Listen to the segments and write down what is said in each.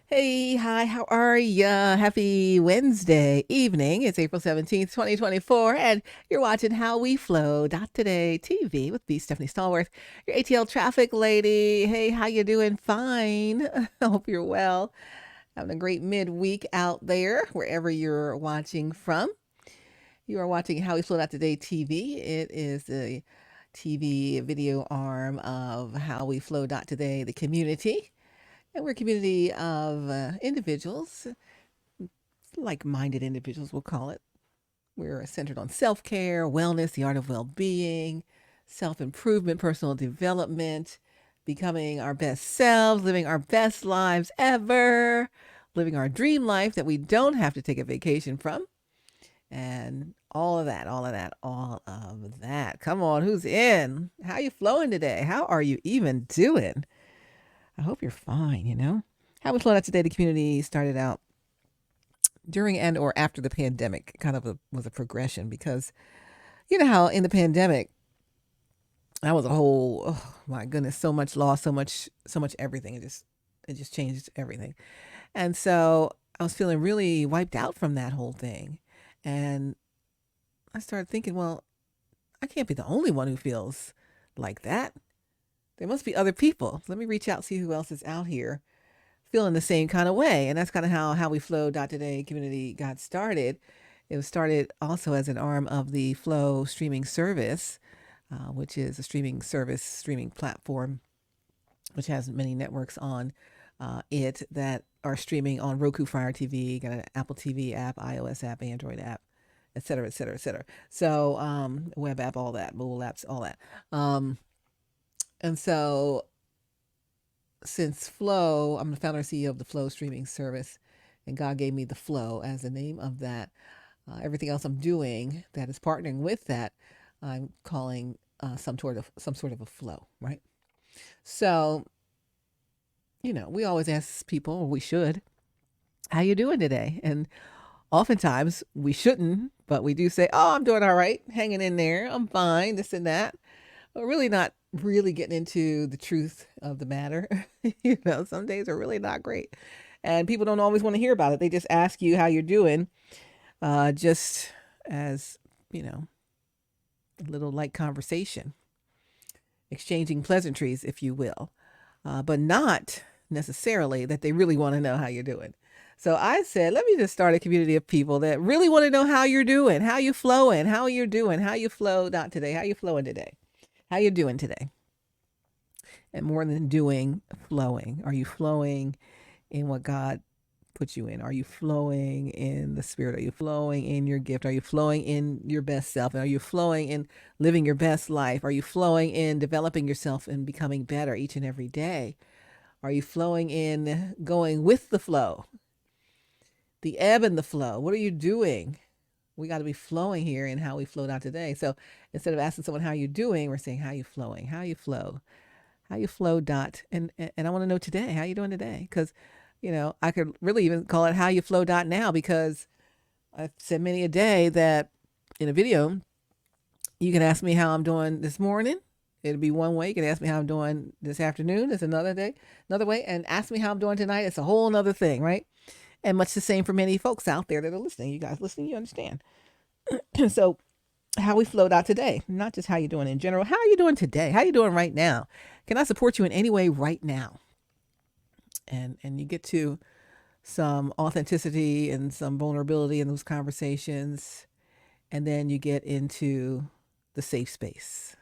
Hey, hi, how are ya? Happy Wednesday evening. It's April 17th, 2024, and you're watching How We Flow.Today-TV with me, Stephanie Stallworth, your ATL traffic lady. Hey, how you doing? Fine. I hope you're well. Having a great midweek out there, wherever you're watching from. You are watching How We Flow.Today-TV. It is the TV video arm of How We Flow.Today, the community. And we're a community of individuals, like minded individuals, we'll call it. We're centered on self care, wellness, the art of well being, self improvement, personal development, becoming our best selves, living our best lives ever, living our dream life that we don't have to take a vacation from, and all of that, all of that, all of that. Come on, who's in? How you flowing today? How are you even doing? I hope you're fine. How we flown out today, the community started out during and or after the pandemic. Kind of was a progression because you know how in the pandemic that was a whole, oh my goodness, so much loss, so much everything. It just changed everything. And so I was feeling really wiped out from that whole thing. And I started thinking, well, I can't be the only one who feels like that. There must be other people. Let me reach out, see who else is out here feeling the same kind of way. And that's kind of how We Flow.Today community got started. It was started also as an arm of the Flow streaming service, which is a streaming platform, which has many networks on it that are streaming on Roku, Fire TV, got an Apple TV app, iOS app, Android app, et cetera, et cetera, et cetera. So web app, all that, mobile apps, all that. And so since Flow, I'm the founder and CEO of the Flow streaming service, and God gave me the Flow as the name of that. Everything else I'm doing that is partnering with that, I'm calling some sort of a flow, right? So, we always ask people, or we should, how you doing today? And oftentimes we shouldn't, but we do say, oh, I'm doing all right, hanging in there, I'm fine, this and that. But really not really getting into the truth of the matter. Some days are really not great. And people don't always want to hear about it. They just ask you how you're doing, just as, a little light conversation, exchanging pleasantries, if you will, but not necessarily that they really want to know how you're doing. So I said, let me just start a community of people that really want to know how you're doing, how you flowing, how you're doing, how you flow, not today, how you flowing today, how you doing today. And more than doing, flowing. Are you flowing in what God put you in? Are you flowing in the spirit? Are you flowing in your gift? Are you flowing in your best self? Are you flowing in living your best life? Are you flowing in developing yourself and becoming better each and every day? Are you flowing in going with the flow, the ebb and the flow? What are you doing? We got to be flowing here in How We Flowed Out Today. So instead of asking someone how you doing, we're saying how you flowing, how you flow, how you flow dot. And I want to know today, how you doing today? Because I could really even call it how you flow dot now, because I've said many a day that in a video, you can ask me how I'm doing this morning. It'll be one way. You can ask me how I'm doing this afternoon. It's another day, another way. And ask me how I'm doing tonight. It's a whole nother thing, right? And much the same for many folks out there that are listening. You guys listening, you understand. So how we flowed out today, not just how you doing in general. How are you doing today? How are you doing right now? Can I support you in any way right now? And you get to some authenticity and some vulnerability in those conversations. And then you get into the safe space.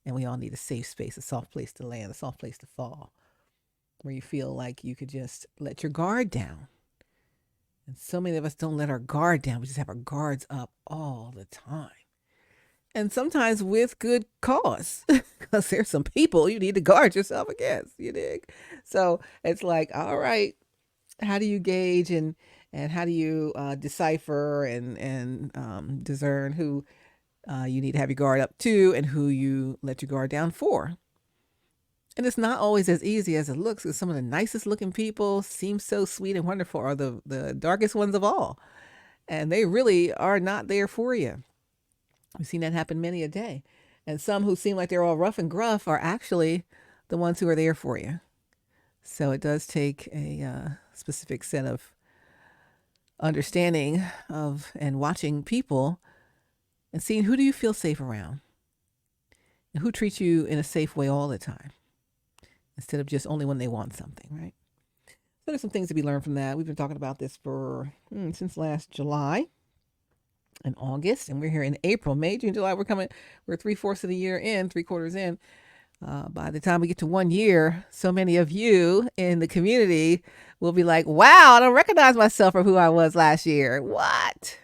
And we all need a safe space, a soft place to land, a soft place to fall, where you feel like you could just let your guard down. And so many of us don't let our guard down. We just have our guards up all the time. And sometimes with good cause, because there's some people you need to guard yourself against, you dig? So it's like, all right, how do you gauge and how do you decipher and discern who you need to have your guard up to and who you let your guard down for? And it's not always as easy as it looks, because some of the nicest looking people seem so sweet and wonderful are the darkest ones of all. And they really are not there for you. We've seen that happen many a day. And some who seem like they're all rough and gruff are actually the ones who are there for you. So it does take a specific set of understanding of and watching people and seeing who do you feel safe around and who treats you in a safe way all the time instead of just only when they want something, right? So there's some things to be learned from that. We've been talking about this for since last July and August, and we're here in April, May, June, July. We're 3/4 of the year in, 3/4 in. By the time we get to 1 year, so many of you in the community will be like, wow, I don't recognize myself for who I was last year. What?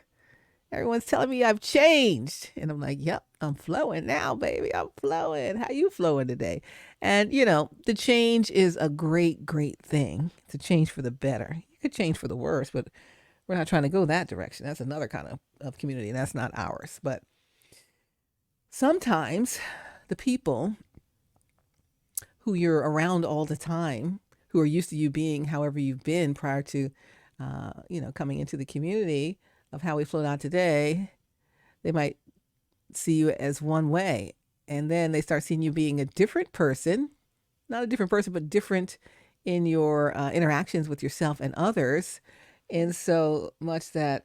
Everyone's telling me I've changed. And I'm like, yep, I'm flowing now, baby. I'm flowing. How you flowing today? And, the change is a great, great thing. It's a change for the better. You could change for the worse, but we're not trying to go that direction. That's another kind of community, and that's not ours. But sometimes the people who you're around all the time, who are used to you being however you've been prior to, coming into the community of How We Flow Out Today, they might see you as one way. And then they start seeing you being a different person, not a different person, but different in your interactions with yourself and others. And so much that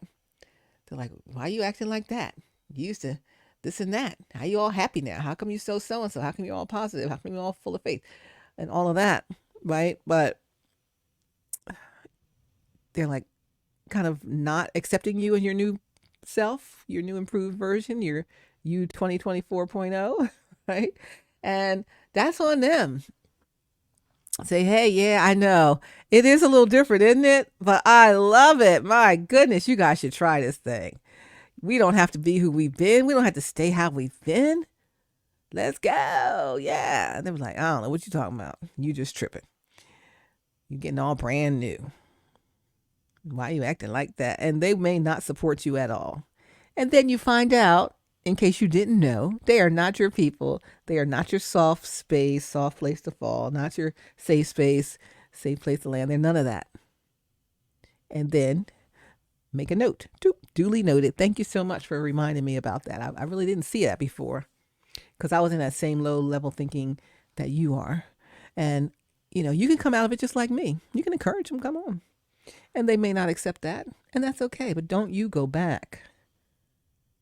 they're like, why are you acting like that? You used to this and that. How you all happy now? How come you so-and-so? How come you're all positive? How come you're all full of faith? And all of that, right? But they're like kind of not accepting you and your new self, your new improved version, your you 2024.0, right? And that's on them. Say, hey, yeah, I know. It is a little different, isn't it? But I love it. My goodness, you guys should try this thing. We don't have to be who we've been. We don't have to stay how we've been. Let's go. Yeah. And they were like, I don't know what you're talking about. You just tripping. You're getting all brand new. Why are you acting like that? And they may not support you at all. And then you find out, in case you didn't know, they are not your people. They are not your soft space, soft place to fall, not your safe space, safe place to land. They're none of that. And then make a note. Duly noted. Thank you so much for reminding me about that. I really didn't see that before because I was in that same low level thinking that you are. And, you can come out of it just like me. You can encourage them, come on. And they may not accept that, and that's okay. But don't you go back.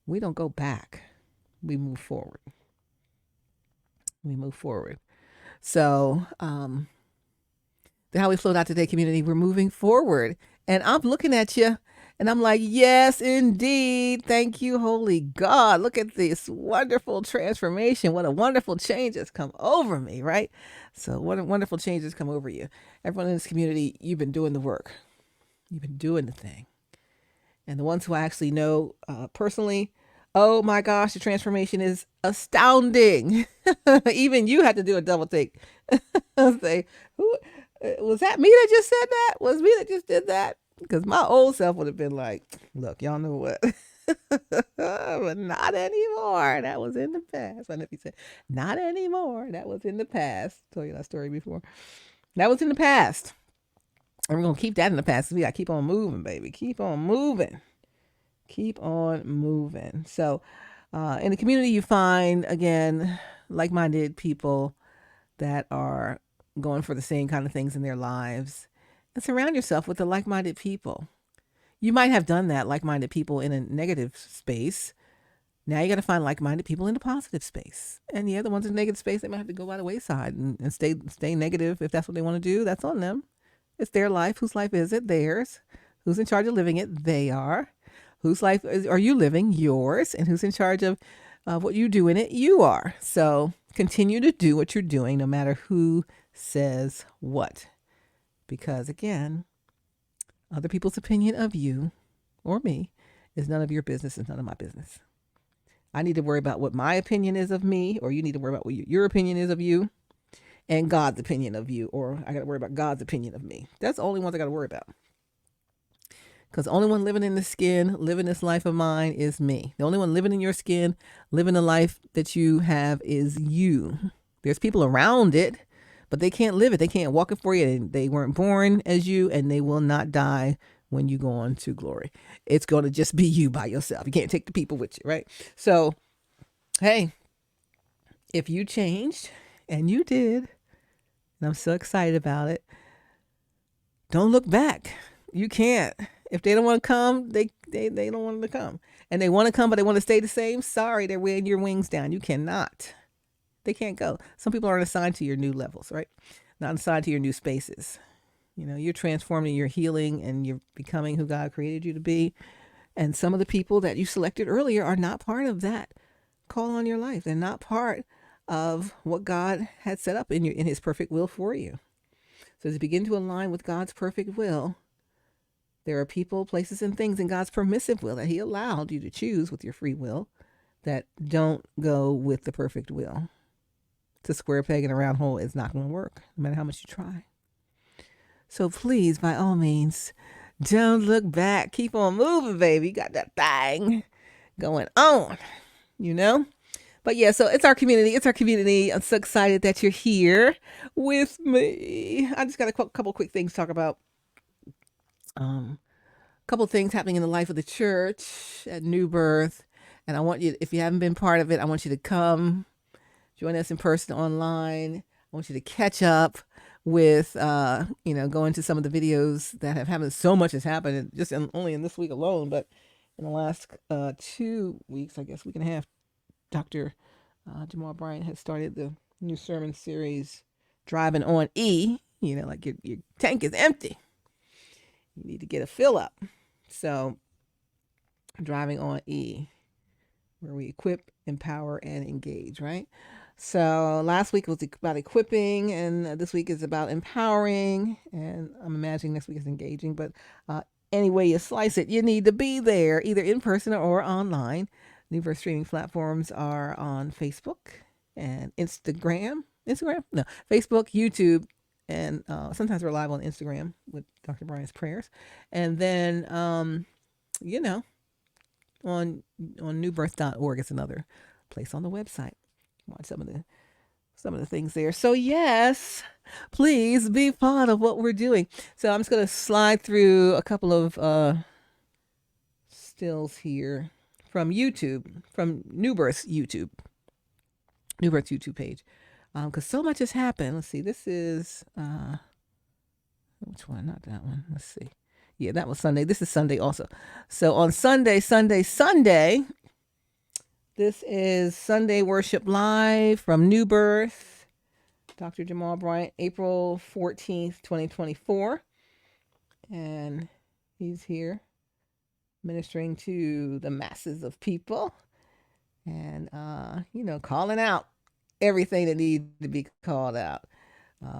We don't go back. We move forward. We move forward. So, the How We Flow Out Today community, we're moving forward. And I'm looking at you and I'm like, yes, indeed. Thank you, holy God. Look at this wonderful transformation. What a wonderful change has come over me, right? So what a wonderful change has come over you. Everyone in this community, you've been doing the work. You've been doing the thing. And the ones who I actually know personally, oh my gosh, the transformation is astounding. Even you had to do a double take. Say, who was that? Me that just said that? Was me that just did that? Because my old self would have been like, look, y'all know what? But not anymore. That was in the past. I know if you said, not anymore. That was in the past. I told you that story before. That was in the past. And we're going to keep that in the past. We got to keep on moving, baby. Keep on moving. Keep on moving. So in the community, you find, again, like-minded people that are going for the same kind of things in their lives. And surround yourself with the like-minded people. You might have done that, like-minded people in a negative space. Now you got to find like-minded people in a positive space. And the other ones in negative space, they might have to go by the wayside and stay negative. If that's what they want to do, that's on them. It's their life. Whose life is it? Theirs. Who's in charge of living it? They are. Whose life are you living? Yours. And who's in charge of what you do in it? You are. So continue to do what you're doing no matter who says what. Because again, other people's opinion of you or me is none of your business. It's none of my business. I need to worry about what my opinion is of me, or you need to worry about what your opinion is of you, and God's opinion of you, or I got to worry about God's opinion of me. That's the only ones I got to worry about. Because the only one living in the skin, living this life of mine is me. The only one living in your skin, living the life that you have is you. There's people around it, but they can't live it. They can't walk it for you. And they weren't born as you, and they will not die when you go on to glory. It's going to just be you by yourself. You can't take the people with you, right? So, hey, if you changed, and you did, and I'm so excited about it, don't look back. You can't. If they don't want to come, they don't want to come. And they want to come, but they want to stay the same. Sorry, they're weighing your wings down. You cannot. They can't go. Some people aren't assigned to your new levels, right? Not assigned to your new spaces. You're transforming, you're healing, and you're becoming who God created you to be. And some of the people that you selected earlier are not part of that call on your life. They're not part of what God had set up in his perfect will for you. So as you begin to align with God's perfect will, there are people, places, and things in God's permissive will that he allowed you to choose with your free will that don't go with the perfect will. It's a square peg in a round hole. It's not going to work, no matter how much you try. So please, by all means, don't look back. Keep on moving, baby. You got that thing going on, But yeah, so it's our community. It's our community. I'm so excited that you're here with me. I just got a couple quick things to talk about. A couple things happening in the life of the church at New Birth. And I want you, if you haven't been part of it, I want you to come join us in person online. I want you to catch up with, go into some of the videos that have happened. So much has happened only in this week alone, but in the last 2 weeks, I guess week and a half, Dr. Jamal Bryant has started the new sermon series, Driving on E. Like your tank is empty. You need to get a fill up. So, Driving on E, where we equip, empower, and engage, right? So last week was about equipping, and this week is about empowering, and I'm imagining next week is engaging. But any way you slice it, you need to be there, either in person or online. New Birth streaming platforms are on Facebook and Instagram. No, Facebook, YouTube, and sometimes we're live on Instagram with Dr. Bryant's prayers. And then, on newbirth.org is another place on the website. Watch some of the things there. So yes, please be part of what we're doing. So I'm just going to slide through a couple of stills here from YouTube, from New Birth's YouTube page, because so much has happened. Let's see. This is which one? Not that one. Let's see. Yeah, that was Sunday. This is Sunday also. So on Sunday. This is Sunday Worship Live from New Birth. Dr. Jamal Bryant, April 14th, 2024. And he's here ministering to the masses of people and, calling out everything that needs to be called out.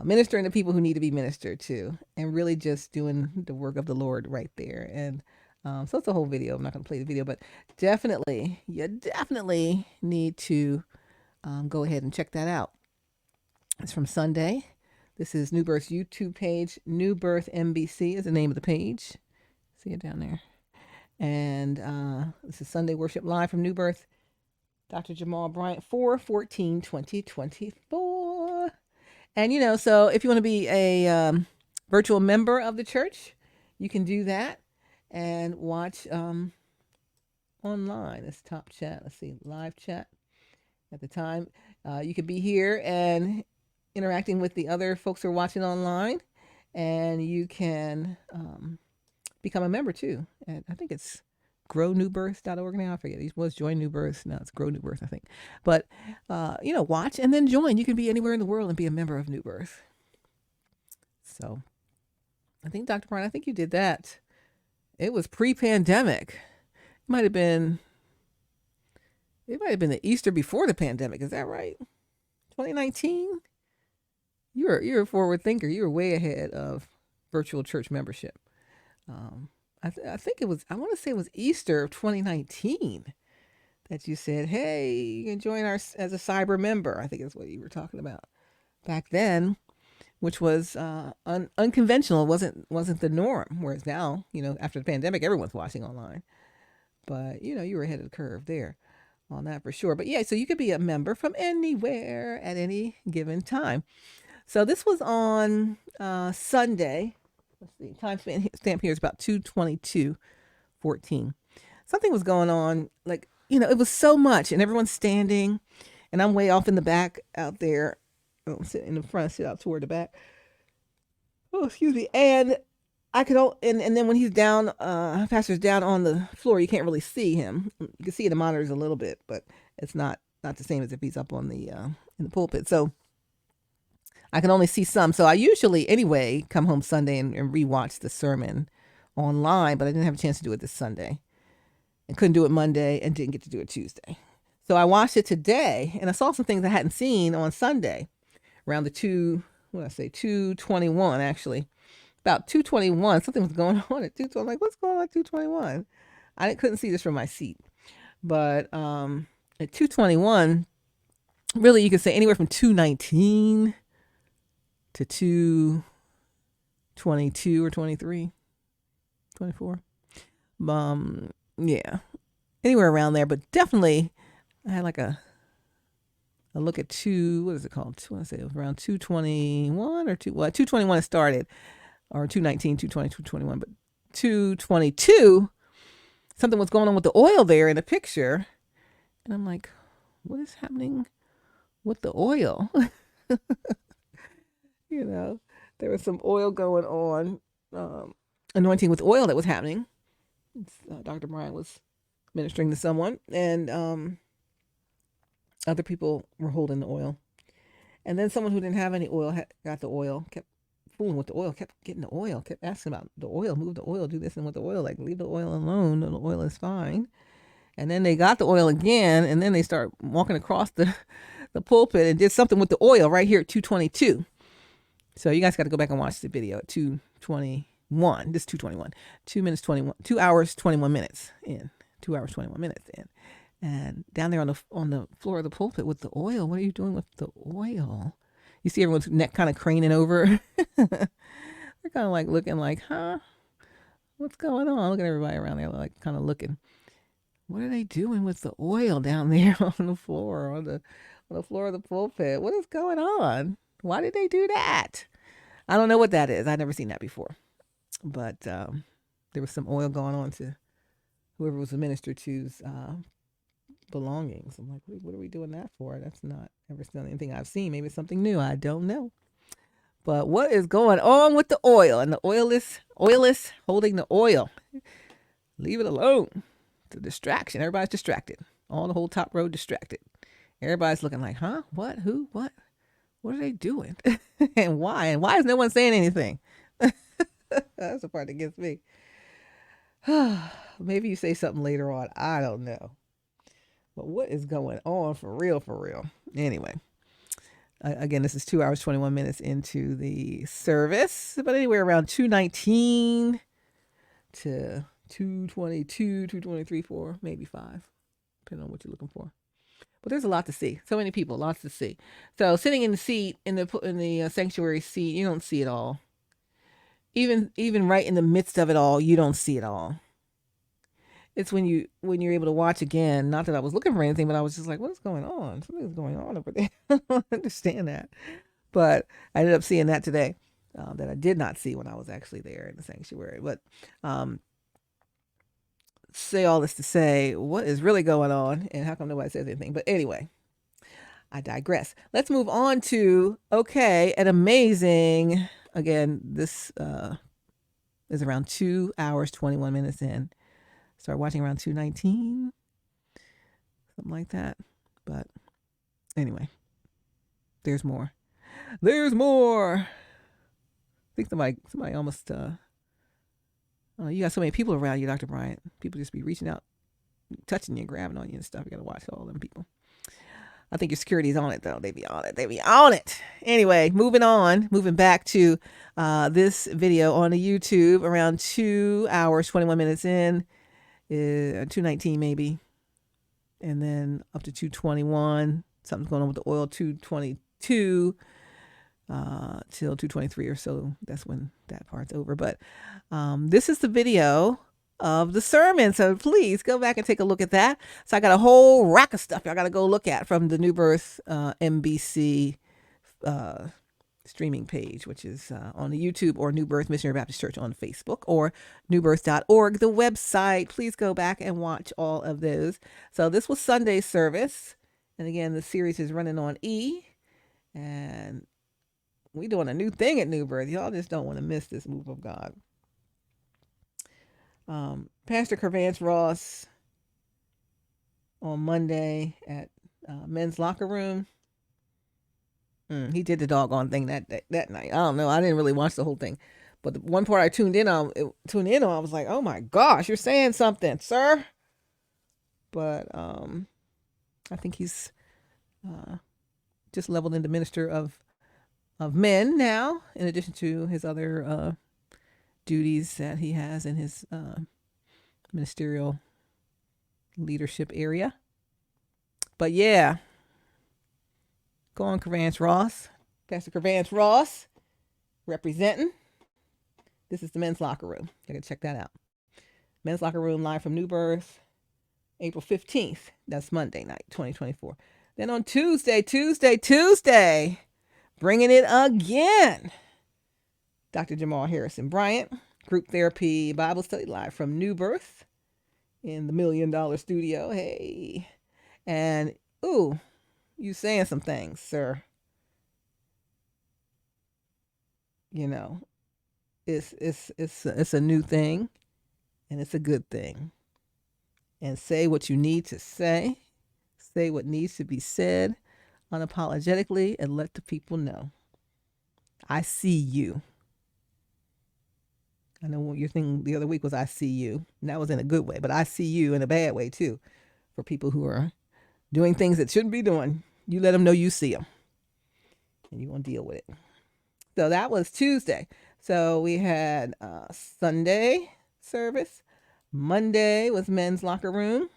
Ministering to people who need to be ministered to, and really just doing the work of the Lord right there. And so it's a whole video. I'm not going to play the video, but you definitely need to go ahead and check that out. It's from Sunday. This is New Birth's YouTube page. New Birth MBC is the name of the page. See it down there. And this is Sunday Worship Live from New Birth. Dr. Jamal Bryant, 4/14/2024. And, so if you want to be a virtual member of the church, you can do that and watch online. This top chat. Let's see, live chat at the time. You could be here and interacting with the other folks who are watching online, and you can become a member too. And I think it's grownewbirth.org now. I forget. It was Join New Birth. Now it's Grow New Birth, I think. But, watch and then join. You can be anywhere in the world and be a member of New Birth. So I think, Dr. Bryant, I think you did that. It was pre-pandemic. It might have been the Easter before the pandemic. Is that right? 2019? You're a forward thinker. You were way ahead of virtual church membership. I think it was, I want to say it was Easter of 2019 that you said, hey, you can join us as a cyber member. I think that's what you were talking about back then, which was unconventional. It wasn't the norm. Whereas now, after the pandemic, everyone's watching online. But, you were ahead of the curve there on that for sure. But yeah, so you could be a member from anywhere at any given time. So this was on Sunday. Let's see, time stamp here is about 2/22/14. Something was going on, like, it was so much, and everyone's standing, and I'm way off in the back out there. I'm sitting in the front, sit out toward the back. Oh, excuse me. And I could, and then when he's down, pastor's down on the floor, you can't really see him. You can see the monitors a little bit, but it's not the same as if he's up on the in the pulpit. So I can only see some. So I usually, anyway, come home Sunday and rewatch the sermon online, but I didn't have a chance to do it this Sunday, and couldn't do it Monday, and didn't get to do it Tuesday. So I watched it today, and I saw some things I hadn't seen on Sunday around the what did I say, 2:21 actually. About 2:21, something was going on at 2:20. I'm like, what's going on at 2:21? I couldn't see this from my seat. But at 2:21, really you could say anywhere from 2:19 to 2:22 or 23, 24. Yeah. Anywhere around there, but definitely I had like a look at what is it called? I want to say it was around 2:21 or 2:21 it started, or 2:19, 2:20, 2:21, but 2:22, something was going on with the oil there in the picture. And I'm like, what is happening with the oil? There was some oil going on, anointing with oil that was happening. Dr. Bryant was ministering to someone, and other people were holding the oil. And then someone who didn't have any oil got the oil, kept fooling with the oil, kept getting the oil, kept asking about the oil, move the oil, do this and with the oil, like leave the oil alone, the oil is fine. And then they got the oil again, and then they start walking across the pulpit and did something with the oil right here at 2:22. So you guys got to go back and watch the video at 2:21. This is 2:21. 2 hours 21 minutes in. 2 hours 21 minutes in. And down there on the floor of the pulpit with the oil. What are you doing with the oil? You see everyone's neck kind of craning over. They're kind of like looking like, huh? What's going on? Look at everybody around there, like kind of looking. What are they doing with the oil down there on the floor, on the floor of the pulpit? What is going on? Why did they do that? I don't know what that is. I've never seen that before. But there was some oil going on to whoever was the minister to's belongings. I'm like, what are we doing that for? That's not ever anything I've seen. Maybe it's something new. I don't know. But what is going on with the oil? And the oilless holding the oil. Leave it alone. It's a distraction. Everybody's distracted. All the whole top row distracted. Everybody's looking like, huh? What? Who? What? What are they doing? And why? And why is no one saying anything? That's the part that gets me. Maybe you say something later on. I don't know. But what is going on for real, for real? Anyway, again, this is 2 hours, 21 minutes into the service. But anywhere around 2:19 to 2:22, 2:23, 4, maybe 5, depending on what you're looking for. But there's a lot to see. So many people, lots to see. So sitting in the seat, in the sanctuary seat, you don't see it all. Even right in the midst of it all, you don't see it all. It's when you're able to watch again. Not that I was looking for anything, but I was just like, what's going on? Something's going on over there. I don't understand that. But I ended up seeing that today that I did not see when I was actually there in the sanctuary. But say all this to say, what is really going on and how come nobody says anything? But anyway, I digress. Let's move on to an amazing. Again, this is around 2 hours, 21 minutes in. Start watching around 2:19, something like that. But anyway, there's more. There's more. I think somebody almost. You got so many people around you, Dr. Bryant. People just be reaching out, touching you, grabbing on you and stuff. You got to watch all them people. I think your security's on it, though. They be on it. Anyway, moving back to this video on the YouTube around 2 hours, 21 minutes in, 2:19 maybe. And then up to 2:21. Something's going on with the oil, 2:22 till 2:23 or so. That's when that part's over. But this is the video of the sermon. So please go back and take a look at that. So I got a whole rack of stuff y'all got to go look at from the New Birth MBC streaming page, which is on the YouTube, or New Birth Missionary Baptist Church on Facebook, or newbirth.org, the website. Please go back and watch all of those. So this was Sunday's service. And again, the series is running on E. And we doing a new thing at New Birth. Y'all just don't want to miss this move of God. Pastor Kervance Ross on Monday at Men's Locker Room. He did the doggone thing that night. I don't know. I didn't really watch the whole thing, but the one part I tuned in on, I was like, "Oh my gosh, you're saying something, sir." But I think he's uh, just leveled into minister of men now, in addition to his other duties that he has in his ministerial leadership area. But yeah, go on, Kervance Ross, Pastor Kervance Ross, representing. This is the Men's Locker Room. You can check that out. Men's Locker Room live from New Birth, April 15th. That's Monday night, 2024. Then on Tuesday, bringing it again. Dr. Jamal Harrison Bryant, Group Therapy Bible Study live from New Birth in the $1 Million Studio. Hey. And, ooh, you saying some things, sir. You know, it's a new thing, and it's a good thing. And say what you need to say. Say what needs to be said unapologetically, and let the people know. I see you. I know what your thing the other week was I see you. And that was in a good way, but I see you in a bad way too. For people who are doing things that shouldn't be doing, you let them know you see them. And you're going to deal with it. So that was Tuesday. So we had Sunday service. Monday was Men's Locker Room.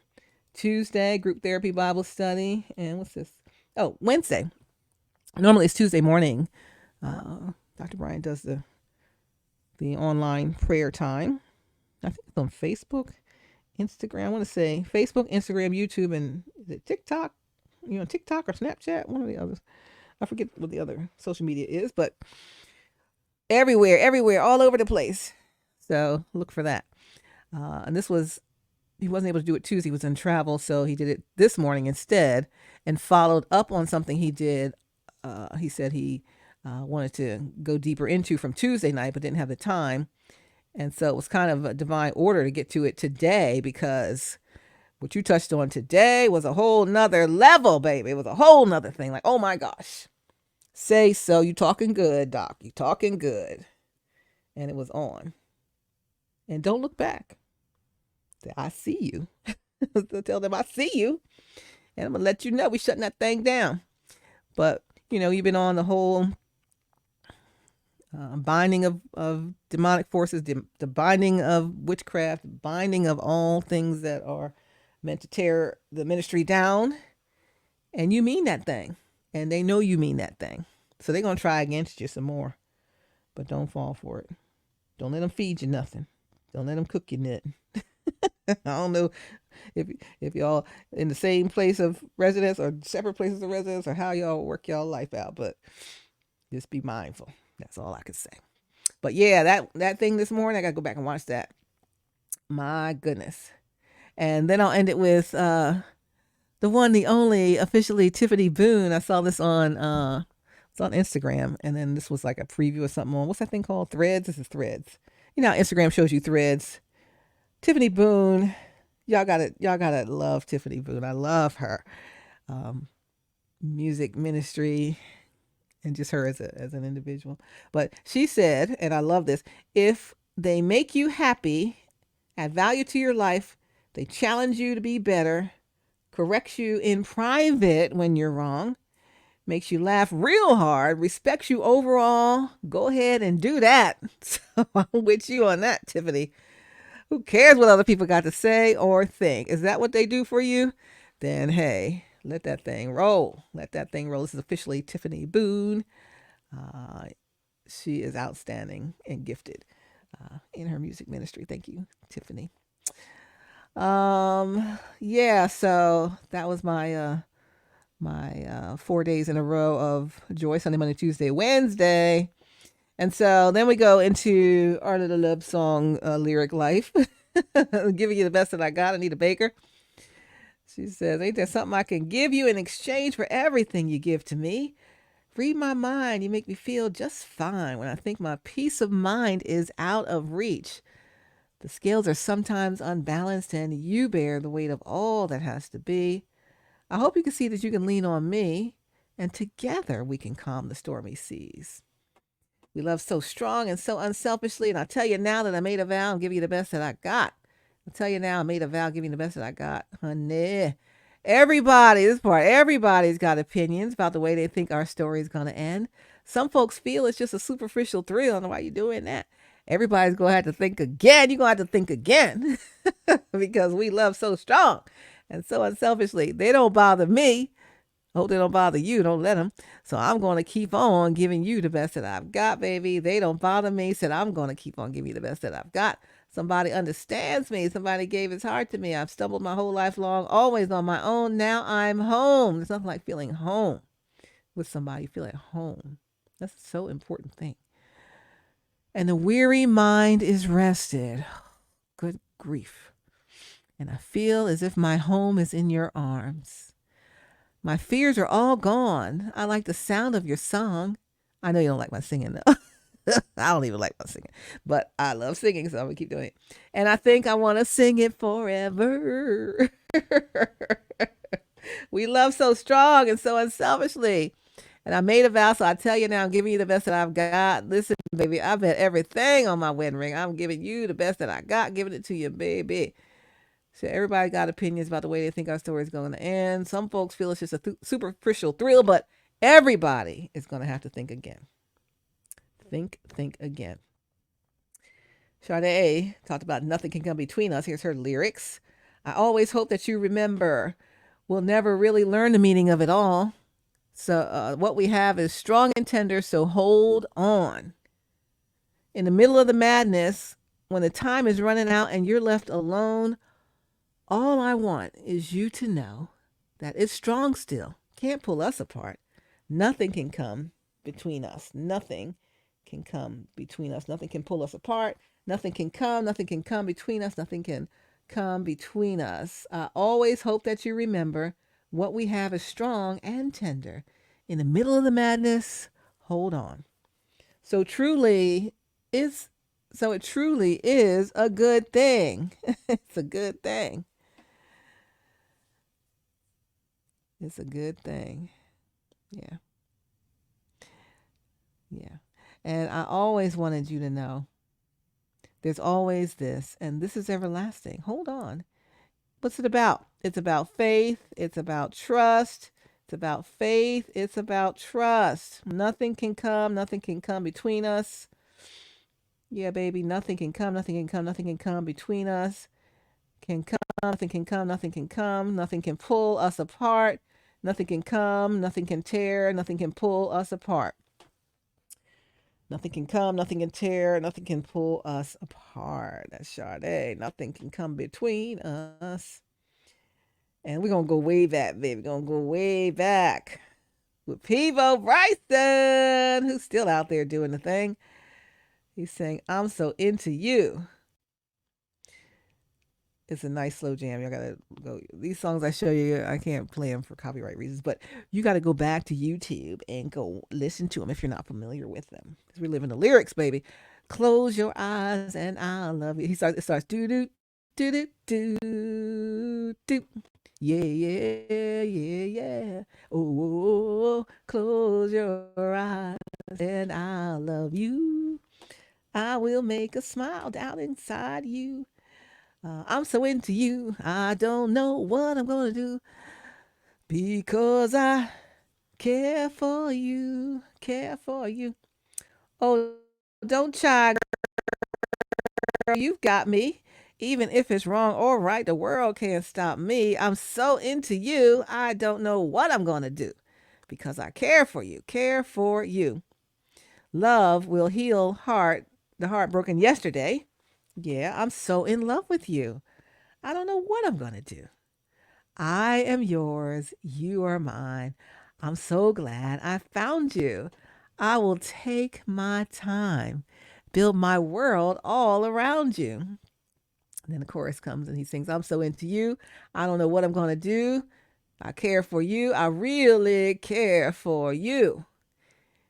Tuesday, Group Therapy Bible Study. And what's this? Oh, Wednesday. Normally it's Tuesday morning. Dr. Brian does the online prayer time. I think it's on Facebook, Instagram. I want to say Facebook, Instagram, YouTube, and is it TikTok? TikTok or Snapchat, one of the others. I forget what the other social media is, but everywhere, all over the place. So look for that. And he wasn't able to do it Tuesday. He was in travel, so he did it this morning instead and followed up on something he did. He said he wanted to go deeper into from Tuesday night, but didn't have the time. And so it was kind of a divine order to get to it today, because what you touched on today was a whole nother level, baby. It was a whole nother thing. Like, oh my gosh. Say so. You talking good, Doc. You talking good. And it was on. And don't look back. Say, I see you. So tell them I see you. And I'm going to let you know we shutting that thing down. But, you've been on the whole binding of demonic forces, the binding of witchcraft, binding of all things that are meant to tear the ministry down. And you mean that thing. And they know you mean that thing. So they're going to try against you some more. But don't fall for it. Don't let them feed you nothing. Don't let them cook you nothing. I don't know if y'all in the same place of residence or separate places of residence, or how y'all work y'all life out. But just be mindful. That's all I can say. But yeah, that thing this morning, I got to go back and watch that. My goodness. And then I'll end it with the one, the only, officially Tiffany Boone. I saw this on it's on Instagram, and then this was like a preview of something on, what's that thing called? Threads? This is Threads. How Instagram shows you threads. Tiffany Boone, y'all gotta love Tiffany Boone. I love her. Music ministry, and just her as an individual. But she said, and I love this, if they make you happy, add value to your life, they challenge you to be better, corrects you in private when you're wrong, makes you laugh real hard, respects you overall, go ahead and do that. So I'm with you on that, Tiffany. Who cares what other people got to say or think? Is that what they do for you? Then, hey, let that thing roll. Let that thing roll. This is officially Tiffany Boone. She is outstanding and gifted in her music ministry. Thank you, Tiffany. Yeah, so that was my 4 days in a row of Joy, Sunday, Monday, Tuesday, Wednesday. And so then we go into Art of the Love Song Lyric Life. Giving you the best that I got. Anita Baker. She says, ain't there something I can give you in exchange for everything you give to me? Free my mind. You make me feel just fine when I think my peace of mind is out of reach. The scales are sometimes unbalanced, and you bear the weight of all that has to be. I hope you can see that you can lean on me, and together we can calm the stormy seas. We love so strong and so unselfishly, and I tell you now that I made a vow and give you the best that I got. I tell you now I made a vow giving the best that I got, honey. Everybody's got opinions about the way they think our story is going to end. Some folks feel it's just a superficial thrill. I don't know why you're doing that. Everybody's going to have to think again. You're going to have to think again because we love so strong and so unselfishly. They don't bother me. Hope they don't bother you. Don't let them. So I'm going to keep on giving you the best that I've got, baby. They don't bother me. Said I'm going to keep on giving you the best that I've got. Somebody understands me. Somebody gave his heart to me. I've stumbled my whole life long, always on my own. Now I'm home. There's nothing like feeling home with somebody. You feel at home. That's a so important thing. And the weary mind is rested. Good grief. And I feel as if my home is in your arms. My fears are all gone. I like the sound of your song. I know you don't like my singing, though. I don't even like my singing, but I love singing, so I'm going to keep doing it. And I think I want to sing it forever. We love so strong and so unselfishly. And I made a vow, so I tell you now, I'm giving you the best that I've got. Listen, baby, I bet everything on my wedding ring. I'm giving you the best that I got, giving it to you, baby. So everybody got opinions about the way they think our story is going to end. Some folks feel it's just a superficial thrill, but everybody is going to have to think again. Think again. Sade talked about nothing can come between us. Here's her lyrics. I always hope that you remember we'll never really learn the meaning of it all. So what we have is strong and tender, so hold on. In the middle of the madness, when the time is running out and you're left alone, all I want is you to know that it's strong still. Can't pull us apart. Nothing can come between us. Nothing can come between us. Nothing can pull us apart. Nothing can come between us. Nothing can come between us. I always hope that you remember what we have is strong and tender. In the middle of the madness, hold on. So it truly is a good thing. It's a good thing. It's a good thing. Yeah. Yeah. And I always wanted you to know there's always this, and this is everlasting. Hold on. What's it about? It's about faith. It's about trust. It's about faith. It's about trust. Nothing can come between us. Yeah, baby, nothing can come between us. Nothing can pull us apart. Nothing can come, nothing can tear, nothing can pull us apart. Nothing can come, nothing can tear, nothing can pull us apart. That's Sade. Nothing can come between us. And we're going to go way back, baby. We're going to go way back with Peebo Bryson, who's still out there doing the thing. He's saying, I'm so into you. It's a nice slow jam. Y'all gotta go. These songs I show you, I can't play them for copyright reasons, but you gotta go back to YouTube and go listen to them if you're not familiar with them. Because we're living the lyrics, baby. Close your eyes and I'll love you. It starts do do do do do do. Yeah, yeah, yeah, yeah. Oh, close your eyes and I'll love you. I will make a smile down inside you. I'm so into you. I don't know what I'm going to do because I care for you. Care for you. Oh, don't shy, girl. You've got me. Even if it's wrong or right, the world can't stop me. I'm so into you. I don't know what I'm going to do because I care for you. Care for you. Love will heal the heart broken yesterday. Yeah, I'm so in love with you. I don't know what I'm going to do. I am yours. You are mine. I'm so glad I found you. I will take my time, build my world all around you. And then the chorus comes and he sings, I'm so into you. I don't know what I'm going to do. I care for you. I really care for you.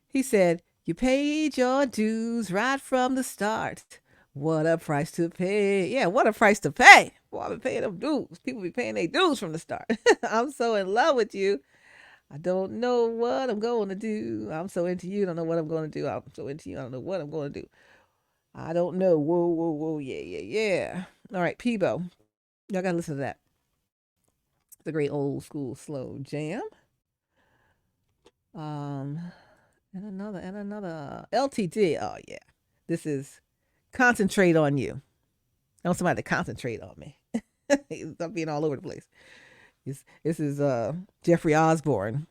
He said, you paid your dues right from the start. What a price to pay. Yeah, what a price to pay. Boy, I've been paying them dues. People be paying their dues from the start. I'm so in love with you. I don't know what I'm going to do. I'm so into you. I don't know what I'm going to do. I'm so into you. I don't know what I'm going to do. I don't know. Whoa, whoa, whoa. Yeah, yeah, yeah. All right, Peebo. Y'all got to listen to that. The great old school slow jam. Um, and another LTD. Oh, yeah. This is Concentrate on You. I want somebody to concentrate on me. I'm being all over the place. This is Jeffrey Osborne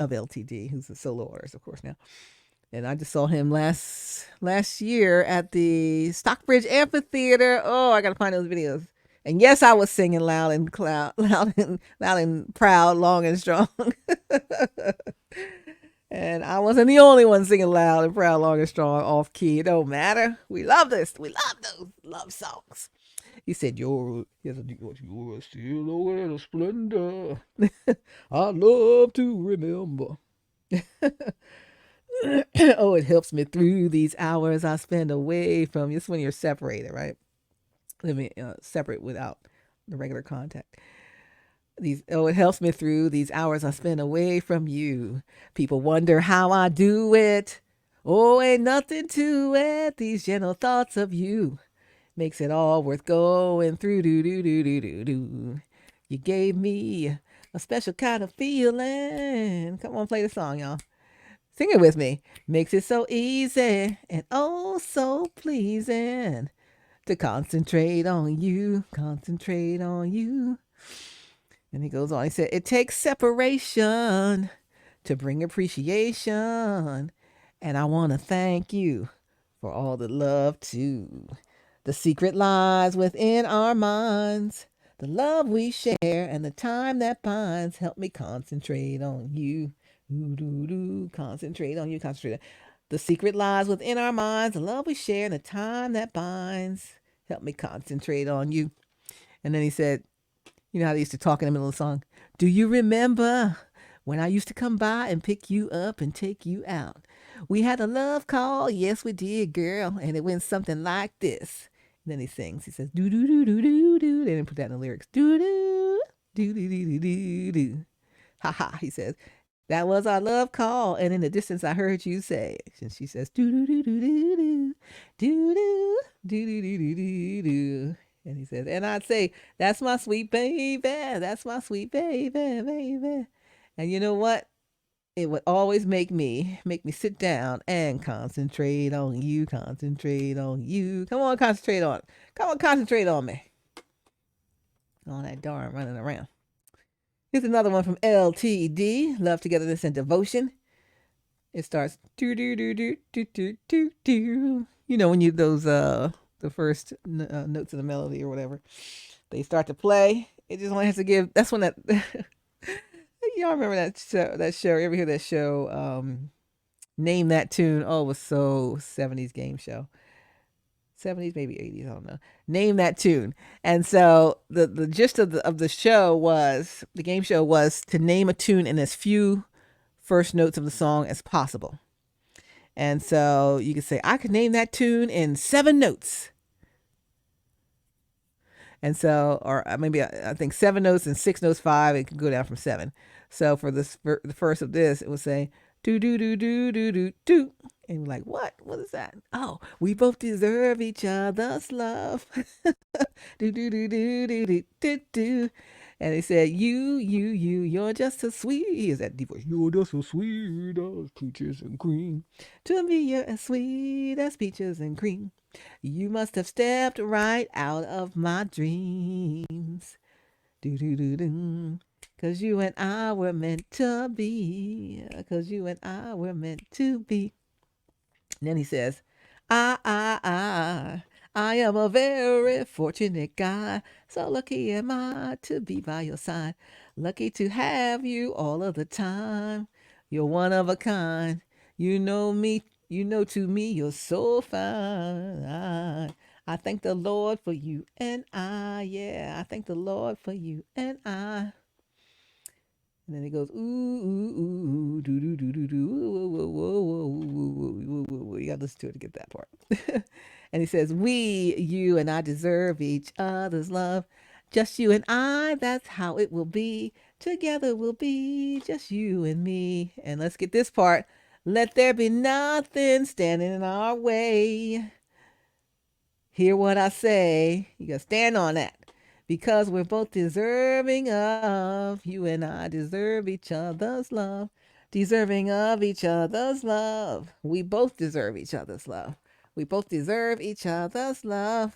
of LTD, who's a solo artist, of course, now. And I just saw him last year at the Stockbridge Amphitheater. Oh, I gotta find those videos. And yes, I was singing loud and proud, long and strong. And I wasn't the only one singing loud and proud, long and strong, off key. It don't matter. We love this. We love those love songs. He said, you're a silhouette of splendor. I love to remember. Oh, it helps me through these hours I spend away from you. It's when you're separated, right? Living separate without the regular contact. It helps me through these hours I spend away from you. People wonder how I do it. Oh, ain't nothing to it. These gentle thoughts of you makes it all worth going through. Do do do do do do. You gave me a special kind of feeling. Come on, play the song, y'all. Sing it with me. Makes it so easy and oh so pleasing to concentrate on you, concentrate on you. And he goes on. He said, it takes separation to bring appreciation. And I want to thank you for all the love too. The secret lies within our minds. The love we share and the time that binds. Help me concentrate on you. Ooh, doo, doo. Concentrate on you. Concentrate. The secret lies within our minds. The love we share and the time that binds. Help me concentrate on you. And then he said, you know how they used to talk in the middle of the song? Do you remember when I used to come by and pick you up and take you out? We had a love call. Yes, we did, girl. And it went something like this. And then he sings. He says, do, do, do, do, do, do. They didn't put that in the lyrics. Do, do, do, do, do, do, do, do. Ha ha, he says. That was our love call. And in the distance, I heard you say. And she says, do, do, do, do, do, do, do, do, do, do, do, do, do. And he says, and I'd say, that's my sweet baby. That's my sweet baby, baby. And you know what? It would always make me sit down and concentrate on you, concentrate on you. Come on, concentrate on. Come on, concentrate on me. All that darn running around. Here's another one from LTD, Love, Togetherness, and Devotion. It starts do do do do do do do do. You know when you those the first notes of the melody or whatever, they start to play. It just only has to give. That's when that y'all remember that show. That show. You ever hear that show? Name That Tune. Oh, it was so 70s game show. 70s, maybe 80s, I don't know. Name That Tune. And so the gist of the show was the game show was to name a tune in as few first notes of the song as possible. And so you could say, I could name that tune in 7 notes. And so, or maybe I think 7 notes and 6 notes, 5, it can go down from 7. So for this, for the first of this, it would say, do, do, do, do, do, do, do. And you're like, what? What is that? Oh, we both deserve each other's love. Do, do, do, do, do, do, do, do. And they said, you're just so sweet. Is that deep voice? You're just so sweet as peaches and cream. To me, you're as sweet as peaches and cream. You must have stepped right out of my dreams. Do do do do. 'Cause you and I were meant to be. 'Cause you and I were meant to be. And then he says, I am a very fortunate guy. So lucky am I to be by your side. Lucky to have you all of the time. You're one of a kind. You know me, you know to me you're so fine. I thank the Lord for you and I. Yeah, I thank the Lord for you and I. And then it goes, ooh, ooh, ooh, doo, doo, doo, doo, doo, whoa, whoa, whoa, whoa, whoa, whoa, whoa, whoa. You gotta listen to it to get that part. And he says, we, you, and I deserve each other's love. Just you and I, that's how it will be. Together we'll be just you and me. And let's get this part. Let there be nothing standing in our way. Hear what I say. You gotta stand on that. Because we're both deserving of, you and I deserve each other's love. Deserving of each other's love. We both deserve each other's love. We both deserve each other's love.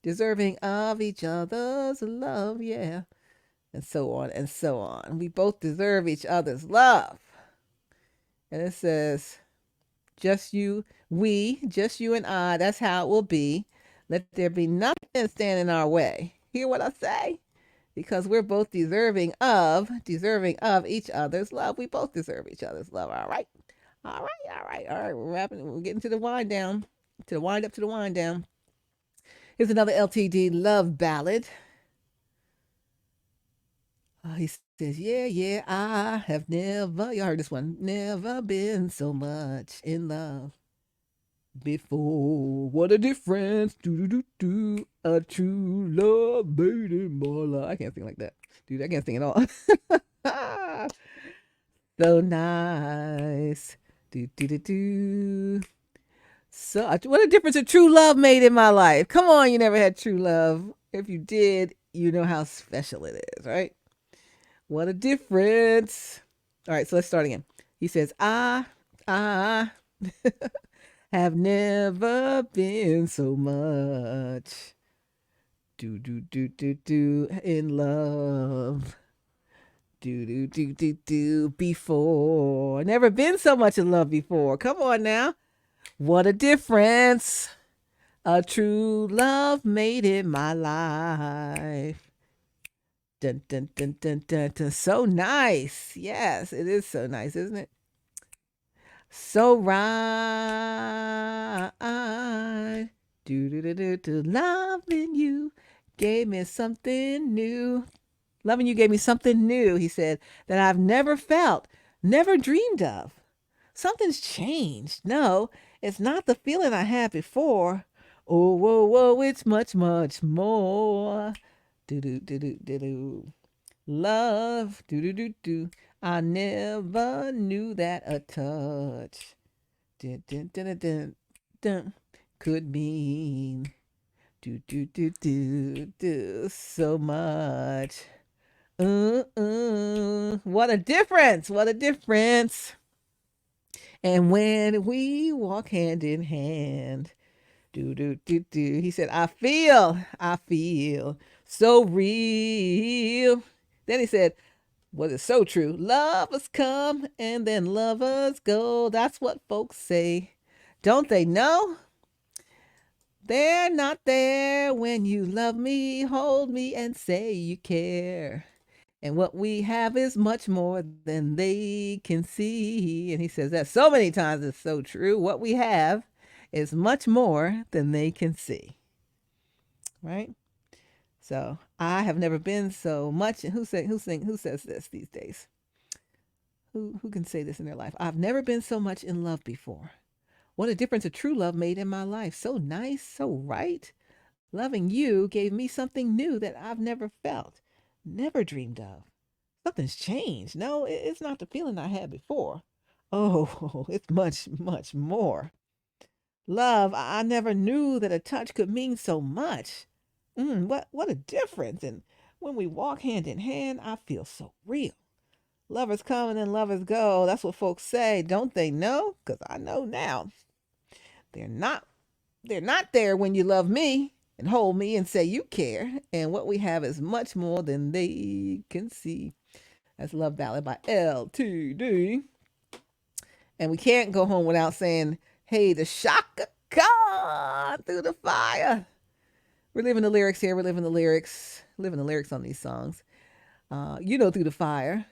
Deserving of each other's love, yeah. And so on and so on. We both deserve each other's love. And it says, just you, we, just you and I, that's how it will be. Let there be nothing standing in our way. Hear what I say? Because we're both deserving of each other's love. We both deserve each other's love. All right. All right. All right. All right. We're wrapping. We're getting to the wind down. To the wind up to the wind down. Here's another LTD love ballad. He says, yeah, yeah, I have never, you heard this one, never been so much in love before. What a difference, do, a true love made in my life. I can't sing like that, dude. I can't sing at all. So nice, do. So, what a difference a true love made in my life. Come on, you never had true love. If you did, you know how special it is, right? What a difference. All right, so let's start again. He says, I have never been so much in love. Before. Never been so much in love before. Come on now. What a difference a true love made in my life. Dun, dun, dun, dun, dun, dun. So nice. Yes, it is so nice, isn't it? So right. Loving you gave me something new. Loving you gave me something new, he said, that I've never felt, never dreamed of. Something's changed. No, it's not the feeling I had before. Oh, whoa, whoa, it's much, much more. Do. Love, do. I never knew that a touch dun, could mean do so much. What a difference! What a difference! And when we walk hand in hand, do. He said, I feel so real. Then he said, what is so true? Lovers come and then lovers go. That's what folks say. Don't they know? They're not there when you love me, hold me, and say you care. And what we have is much more than they can see. And he says that so many times. It's so true. What we have is much more than they can see. Right? So I have never been so much. Who says this these days? Who can say this in their life? I've never been so much in love before. What a difference a true love made in my life. So nice, so right. Loving you gave me something new that I've never felt, never dreamed of. Something's changed. No, it's not the feeling I had before. Oh, it's much, much more. Love, I never knew that a touch could mean so much. What a difference. And when we walk hand in hand, I feel so real. Lovers come and then lovers go. That's what folks say. Don't they know? Because I know now. They're not there when you love me and hold me and say you care. And what we have is much more than they can see. That's Love Ballad by LTD. And we can't go home without saying, hey, the shaka Khan through the fire. We're living the lyrics here. We're living the lyrics. Living the lyrics on these songs. Through the fire.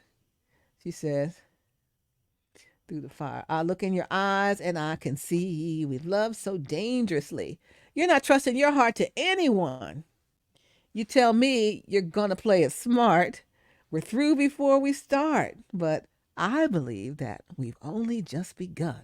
She says, through the fire. I look in your eyes and I can see we love so dangerously. You're not trusting your heart to anyone. You tell me you're going to play it smart. We're through before we start. But I believe that we've only just begun.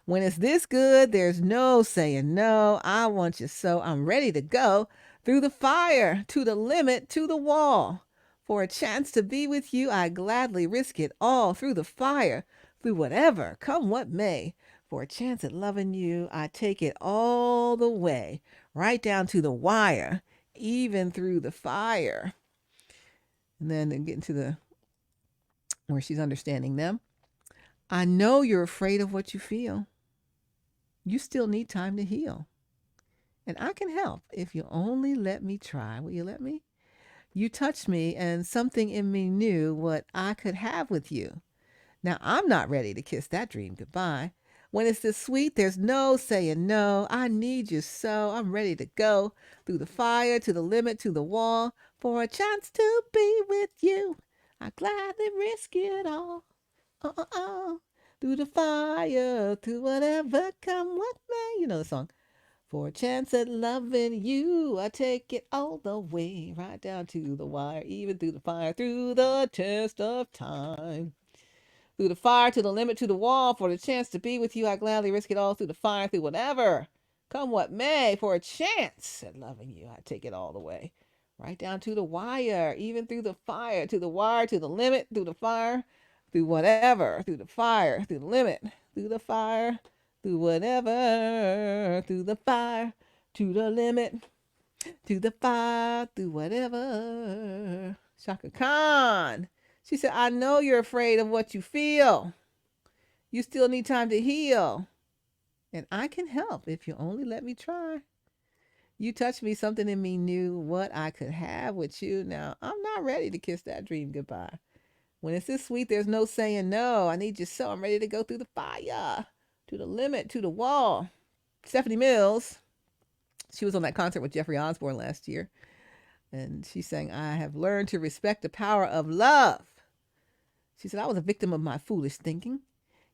When it's this good, there's no saying no. I want you so I'm ready to go through the fire, to the limit, to the wall. For a chance to be with you, I gladly risk it all through the fire, through whatever, come what may. For a chance at loving you, I take it all the way, right down to the wire, even through the fire. And then getting to the where she's understanding them. I know you're afraid of what you feel. You still need time to heal. And I can help if you only let me try. Will you let me? You touched me, and something in me knew what I could have with you. Now I'm not ready to kiss that dream goodbye. When it's this sweet, there's no saying no. I need you so. I'm ready to go through the fire, to the limit, to the wall, for a chance to be with you. I gladly risk it all. Oh. Through the fire, through whatever come what may. You know the song. For a chance at loving you, I take it all the way, right down to the wire, even through the fire, through the test of time. Through the fire, to the limit, to the wall, for the chance to be with you, I gladly risk it all through the fire, through whatever. Come what may, for a chance at loving you, I take it all the way. Right down to the wire, even through the fire, to the wire, to the limit, through the fire, through whatever, through the fire, through the limit, through the fire, through whatever, through the fire, to the limit, to the fire, through whatever. Shaka Khan. She said, I know you're afraid of what you feel. You still need time to heal. And I can help if you only let me try. You touched me, something in me knew what I could have with you. Now, I'm not ready to kiss that dream goodbye. When it's this sweet, there's no saying no. I need you so I'm ready to go through the fire, to the limit, to the wall. Stephanie Mills, she was on that concert with Jeffrey Osborne last year. And she sang, I have learned to respect the power of love. She said, I was a victim of my foolish thinking.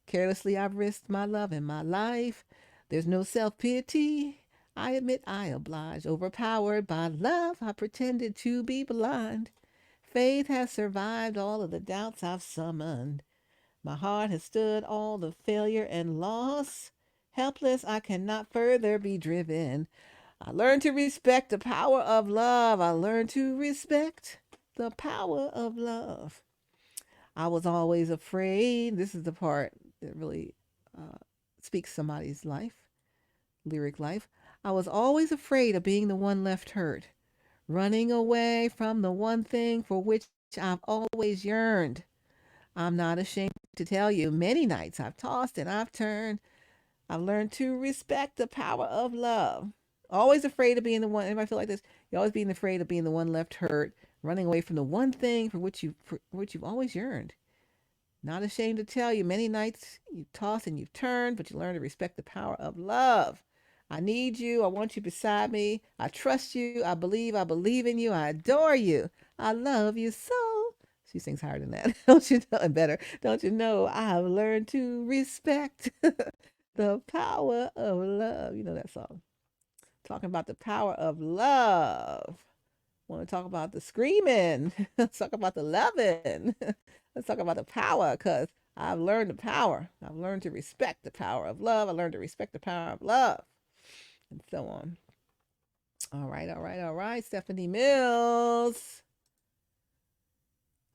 Carelessly, I've risked my love and my life. There's no self-pity. I admit I obliged. Overpowered by love, I pretended to be blind. Faith has survived all of the doubts I've summoned. My heart has stood all the failure and loss. Helpless, I cannot further be driven. I learned to respect the power of love. I learned to respect the power of love. I was always afraid. This is the part that really speaks somebody's life, lyric life. I was always afraid of being the one left hurt, running away from the one thing for which I've always yearned. I'm not ashamed to tell you, many nights I've tossed and I've turned. I've learned to respect the power of love. Always afraid of being the one. Anybody feel like this? You're always being afraid of being the one left hurt, running away from the one thing for which you've always yearned. Not ashamed to tell you, many nights you've tossed and you've turned, but you learn to respect the power of love. I need you. I want you beside me. I trust you. I believe in you. I adore you. I love you so. She sings higher than that. Don't you know? And better. Don't you know? I've learned to respect the power of love. You know that song. Talking about the power of love. Want to talk about the screaming. Let's talk about the loving. Let's talk about the power, because I've learned the power. I've learned to respect the power of love. I learned to respect the power of love. And so on. All right. Stephanie Mills.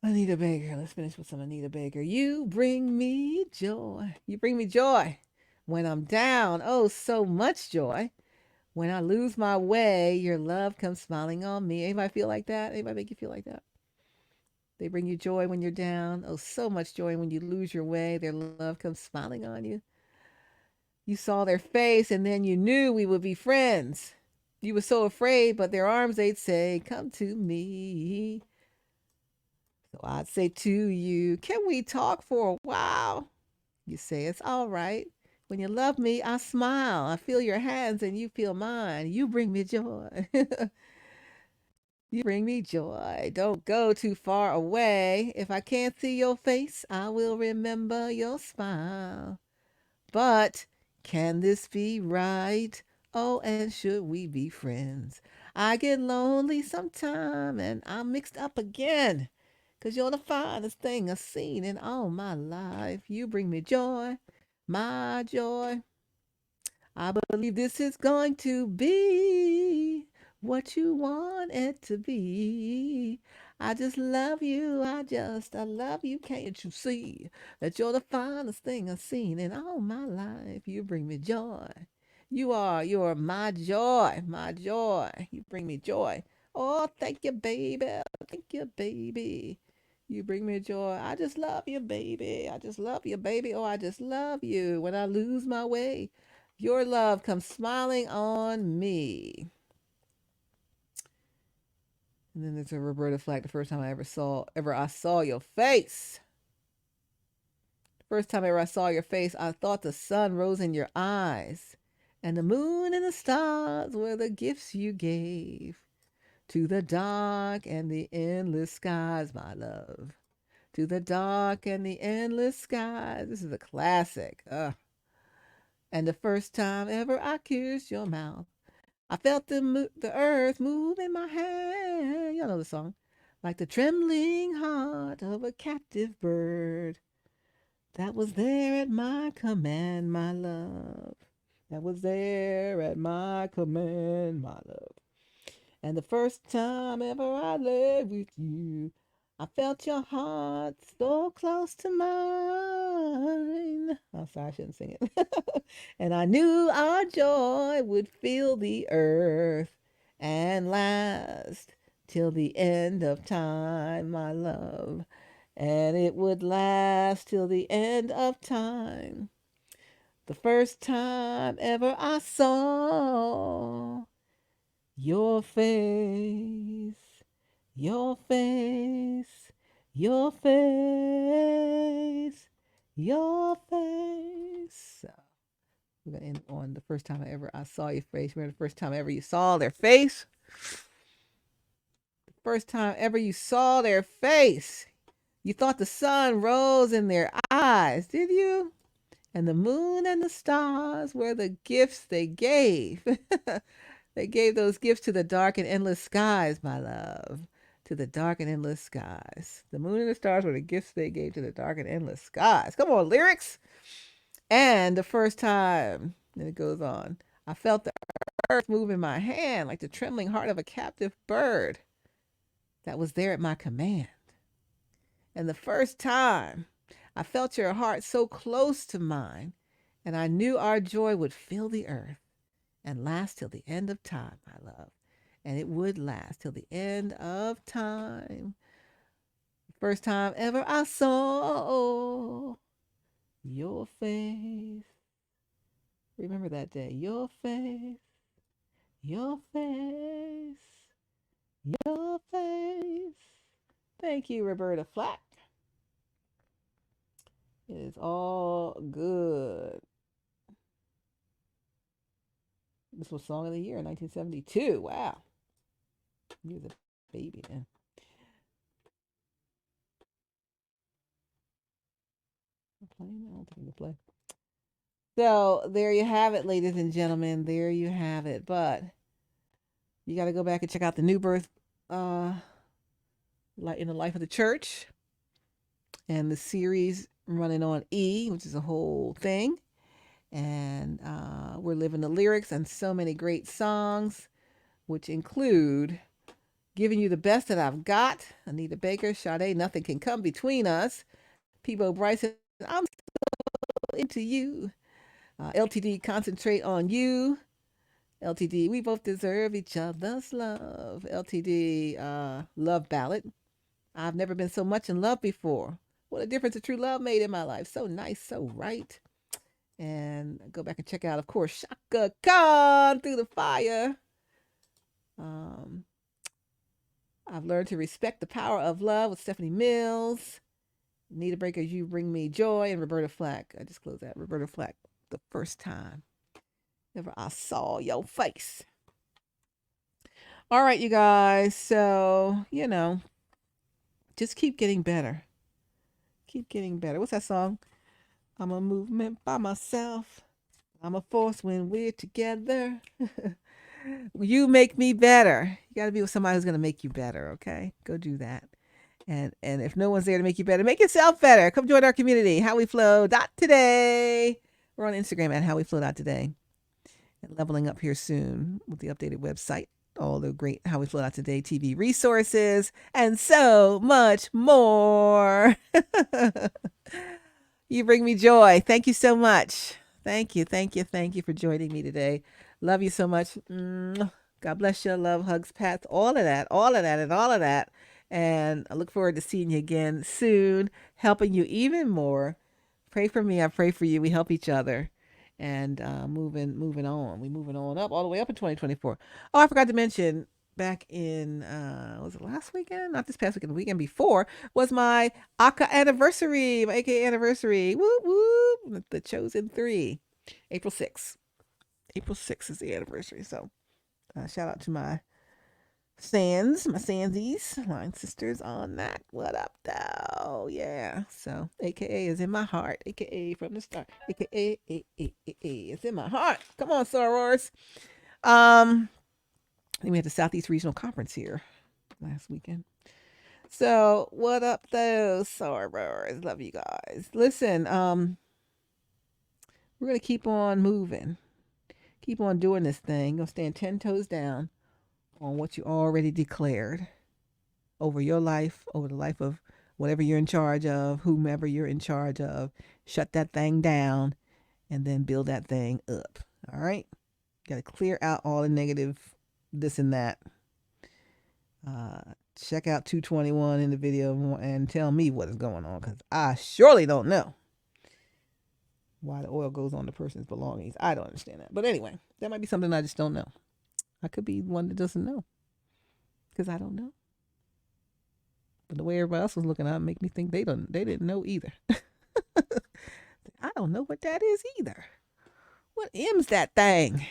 Anita Baker. Let's finish with some Anita Baker. You bring me joy. You bring me joy. When I'm down, oh, so much joy. When I lose my way, your love comes smiling on me. Anybody feel like that? Anybody make you feel like that? They bring you joy when you're down. Oh, so much joy when you lose your way. Their love comes smiling on you. You saw their face and then you knew we would be friends. You were so afraid, but their arms, they'd say, come to me. So I'd say to you, can we talk for a while? You say, it's all right. When you love me, I smile. I feel your hands and you feel mine. You bring me joy. You bring me joy. Don't go too far away. If I can't see your face, I will remember your smile. But can this be right? Oh, and should we be friends? I get lonely sometime and I'm mixed up again. 'Cause you're the finest thing I've seen in all my life. You bring me joy. my joy. I believe this is going to be what you want it to be. I just love you. I love you. Can't you see that you're the finest thing I've seen in all my life? You bring me joy. You're my joy, my joy. You bring me joy. Oh, thank you, baby. Thank you, baby. You bring me joy. I just love you, baby. I just love you, baby. Oh, I just love you. When I lose my way, your love comes smiling on me. And then there's a Roberta Flack. The first time I saw your face. First time ever I saw your face, I thought the sun rose in your eyes, and the moon and the stars were the gifts you gave to the dark and the endless skies, my love. To the dark and the endless skies. This is a classic. And the first time ever I kissed your mouth, I felt the earth move in my hand. Y'all know the song. Like the trembling heart of a captive bird that was there at my command, my love. That was there at my command, my love. And the first time ever I lay with you, I felt your heart so close to mine. Oh, sorry, I shouldn't sing it. And I knew our joy would fill the earth and last till the end of time, my love. And it would last till the end of time. The first time ever I saw your face, your face, your face, your face. We're gonna end on the first time I saw your face. Remember the first time ever you saw their face? The first time ever you saw their face. You thought the sun rose in their eyes, did you? And the moon and the stars were the gifts they gave. They gave those gifts to the dark and endless skies, my love. To the dark and endless skies. The moon and the stars were the gifts they gave to the dark and endless skies. Come on, lyrics. And the first time, and it goes on, I felt the earth move in my hand like the trembling heart of a captive bird that was there at my command. And the first time, I felt your heart so close to mine, and I knew our joy would fill the earth and last till the end of time, my love. And it would last till the end of time. First time ever I saw your face. Remember that day. Your face, your face, your face. Thank you, Roberta Flack. It is all good. This was Song of the Year in 1972. Wow. You was a baby then. Playing? I don't think I can play. So there you have it, ladies and gentlemen. There you have it. But you got to go back and check out the New Birth in the Life of the Church and the series running on E, which is a whole thing. And we're living the lyrics and so many great songs, which include Giving You the Best That I've Got, Anita Baker, Sade, Nothing Can Come Between Us, Peebo Bryson, I'm So Into You, LTD, Concentrate on You, LTD, We Both Deserve Each Other's Love, LTD, Love Ballad, I've Never Been So Much in Love Before, What a Difference a True Love Made in My Life, so nice, so right. And go back and check out, of course, Shaka Khan, Through the Fire. I've Learned to Respect the Power of Love with Stephanie Mills. Nita Baker, You Bring Me Joy, and Roberta Flack. I just closed that. Roberta Flack, the first time ever I saw your face. All right, you guys. So, just keep getting better. Keep getting better. What's that song? I'm a movement by myself. I'm a force when we're together. You make me better. You got to be with somebody who's going to make you better, okay? Go do that. And if no one's there to make you better, make yourself better. Come join our community, HowWeFlow.Today. We're on Instagram at HowWeFlow.Today. And leveling up here soon with the updated website, all the great HowWeFlow.Today-TV resources, and so much more. You bring me joy. Thank you so much. Thank you, thank you, thank you for joining me today. Love you so much. God bless you. Love, hugs, pats, all of that, all of that, and all of that. And I look forward to seeing you again soon, helping you even more. Pray for me. I pray for you. We help each other. And moving on. We moving on up all the way up in 2024. Oh, I forgot to mention back in was it last weekend? Not this past weekend, the weekend before was my AKA anniversary, my AKA anniversary. Whoop whoop. The Chosen 3. April 6th. April 6th is the anniversary. So shout out to my Sandsies, line sisters on that. What up, though? Yeah. So, AKA is in my heart. AKA from the start. AKA is in my heart. Come on, sorors. Then we had the Southeast Regional Conference here last weekend. So, what up, though, sorors? Love you guys. Listen, we're gonna keep on moving. Keep on doing this thing. Gonna stand 10 toes down on what you already declared over your life, over the life of whatever you're in charge of, whomever you're in charge of. Shut that thing down and then build that thing up. All right? Got to clear out all the negative this and that. Check out 221 in the video and tell me what is going on, because I surely don't know why the oil goes on the person's belongings. I don't understand that. But anyway, that might be something I just don't know. I could be one that doesn't know, because I don't know. But the way everybody else was looking at it make me think they didn't know either. I don't know what that is either. What M's that thing?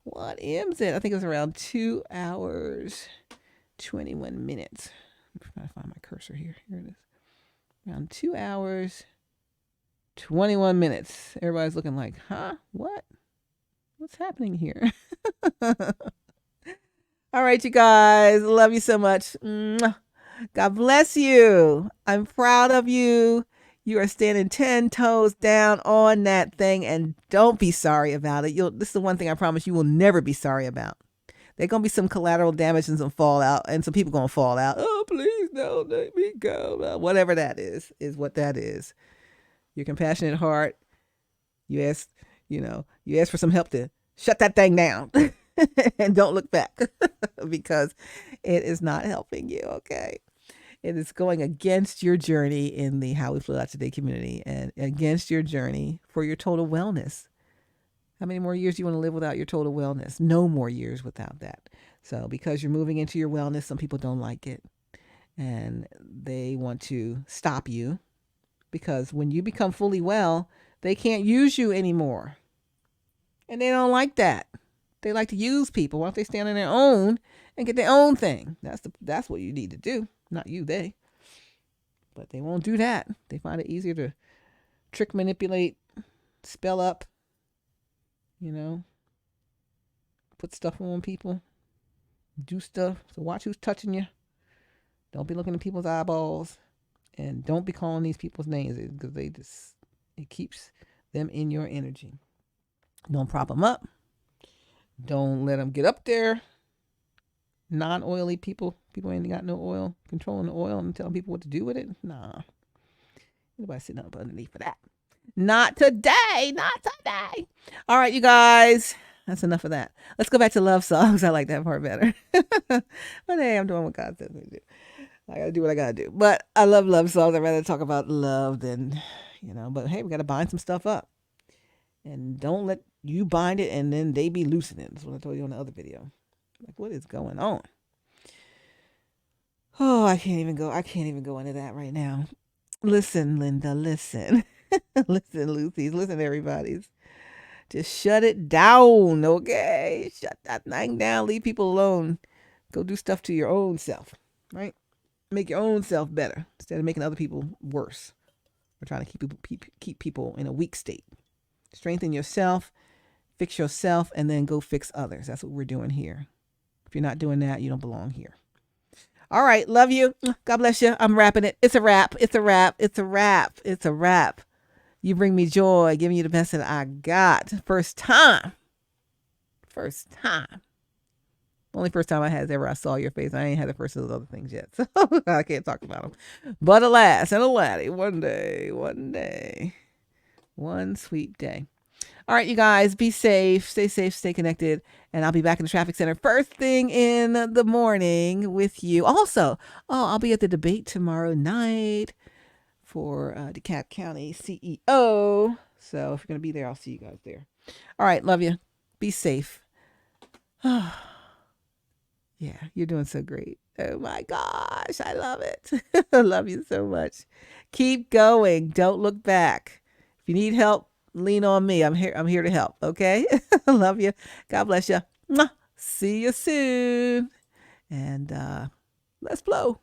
What M's it? I think it was around 2 hours, 21 minutes. I'm trying to find my cursor here. Here it is. Around 2 hours, 21 minutes. Everybody's looking like, huh? What? What's happening here? All right, you guys. Love you so much. God bless you. I'm proud of you. You are standing 10 toes down on that thing, and don't be sorry about it. This is the one thing I promise you will never be sorry about. There's going to be some collateral damage and some fallout, and some people going to fall out. Oh, please don't let me go. Whatever that is what that is. Your compassionate heart. You ask for some help to shut that thing down and don't look back because it is not helping you, okay? It is going against your journey in the How We Flow Out Today community and against your journey for your total wellness. How many more years do you want to live without your total wellness? No more years without that. So because you're moving into your wellness, some people don't like it and they want to stop you, because when you become fully well, they can't use you anymore. And they don't like that. They like to use people. Why don't they stand on their own and get their own thing? That's what you need to do. Not you, they. But they won't do that. They find it easier to trick, manipulate, spell up, put stuff on people, do stuff. So watch who's touching you. Don't be looking at people's eyeballs, and don't be calling these people's names, because it keeps them in your energy. Don't prop them up. Don't let them get up there. Non-oily people ain't got no oil, controlling the oil and telling people what to do with it. Nah. Nobody sitting up underneath for that. Not today. All right, you guys. That's enough of that. Let's go back to love songs. I like that part better. But hey, I'm doing what God says me to do. I gotta do what I gotta do. But I love songs. I'd rather talk about love than, but hey, we gotta bind some stuff up. And don't let you bind it and then they be loosening. That's what I told you on the other video. Like, what is going on? Oh, I can't even go into that right now. Listen, Linda, listen. Listen, Lucy's, listen, everybody's. Just shut it down, okay? Shut that thing down. Leave people alone. Go do stuff to your own self, right? Make your own self better instead of making other people worse. We're trying to keep people in a weak state. Strengthen yourself, fix yourself, and then go fix others. That's what we're doing here. If you're not doing that, you don't belong here. All right. Love you. God bless you. I'm wrapping it. It's a wrap. It's a wrap. It's a wrap. It's a wrap. You bring me joy, giving you the best that I got. First time. Only first time I had is ever I saw your face. I ain't had the first of those other things yet, so I can't talk about them. But alas and alas, one day, one sweet day. All right, you guys, be safe, stay connected, and I'll be back in the traffic center first thing in the morning with you. Also, I'll be at the debate tomorrow night for DeKalb County CEO. So if you're going to be there, I'll see you guys there. All right, love you. Be safe. Yeah, you're doing so great. Oh my gosh, I love it. I love you so much. Keep going. Don't look back. If you need help, lean on me. I'm here to help. Okay. I love you. God bless you. See you soon. And let's blow.